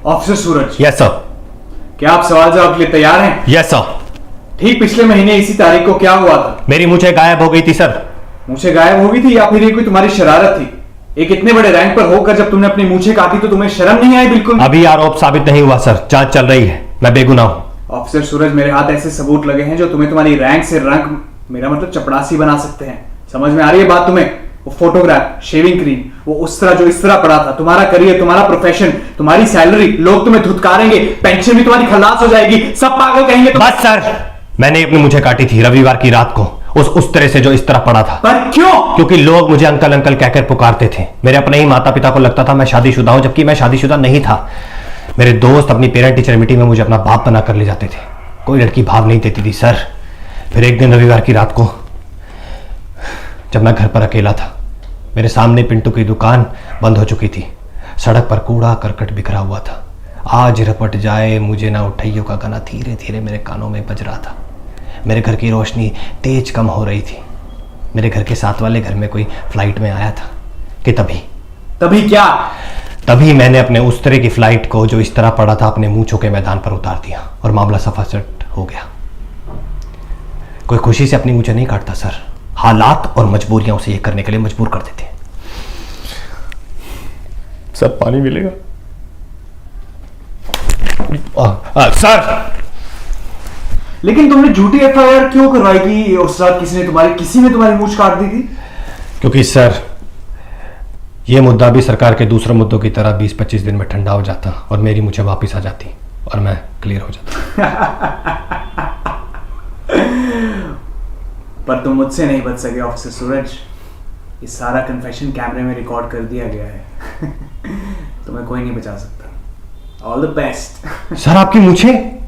Officer सूरज। Yes sir. क्या आप सवाल जवाब के लिए तैयार हैं? Yes sir. ठीक पिछले महीने इसी तारीख को क्या हुआ था? मेरी मूछें गायब हो गई थी सर। मूछें गायब हो गई थी या फिर ये कोई तुम्हारी शरारत थी? एक इतने बड़े रैंक पर होकर जब तुमने अपनी मूछें काटी तो तुम्हें शर्म नहीं आई बिल्कुल? अभी आरोप साबित नहीं हुआ सर, जांच चल रही है, मैं बेगुनाह हूं। ऑफिसर सूरज, मेरे हाथ ऐसे सबूत लगे हैं जो तुम्हें तुम्हारी रैंक से रंग, मेरा मतलब चपड़ासी बना सकते हैं। समझ में आ रही है बात तुम्हें? वो फोटोग्राफ, शेविंग क्रीम, वो उस तरह जो इस तरह पड़ा था, तुम्हारा करियर, तुम्हारा प्रोफेशन, तुम्हारी सैलरी, लोग तुम्हें धुतकारेंगे, पेंशन भी तुम्हारी खलास हो जाएगी, सब पागल कहेंगे। बस सर, मैंने अपनी मूछें काटी थी रविवार की रात को, उस तरह से जो इस तरह पड़ा था। पर क्यों? क्योंकि लोग मुझे अंकल अंकल कहकर पुकारते थे। मेरे अपने ही माता पिता को लगता था मैं शादीशुदा हूं, जबकि मैं शादीशुदा नहीं था। मेरे दोस्त अपनी पेरेंट टीचर मीटिंग में मुझे अपना बाप बनाकर ले जाते थे। कोई लड़की भाव नहीं देती थी सर। फिर एक दिन रविवार की रात को जब मैं घर पर अकेला था, मेरे सामने पिंटू की दुकान बंद हो चुकी थी। सड़क पर कूड़ा करकट बिखरा हुआ था। आज रपट जाए मुझे ना उठाइयों का गाना धीरे धीरे मेरे कानों में बज रहा था। मेरे घर की रोशनी तेज कम हो रही थी। मेरे घर के साथ वाले घर में कोई फ्लाइट में आया था कि तभी क्या? तभी मैंने अपने उस तरह की फ्लाइट को जो इस तरह पड़ा था अपने मूंछों के मैदान पर उतार दिया और मामला सफासट हो गया। कोई खुशी से अपनी मूंछें नहीं काटता सर, हालात और मजबूरियां उसे ये करने के लिए मजबूर कर देते हैं। सर पानी मिलेगा? सर लेकिन तुमने झूठी एफआईआर क्यों करवाई कि उस रात किसी ने तुम्हारी मूंछ काट दी थी? क्योंकि सर ये मुद्दा भी सरकार के दूसरे मुद्दों की तरह 20-25 दिन में ठंडा हो जाता और मेरी मूंछें वापस आ जाती और मैं क्लियर हो जाता। पर तुम मुझसे नहीं बच सके ऑफिसर सूरज। ये सारा कन्फेशन कैमरे में रिकॉर्ड कर दिया गया है। तुम्हें कोई नहीं बचा सकता। All the best. सर आपकी मूंछें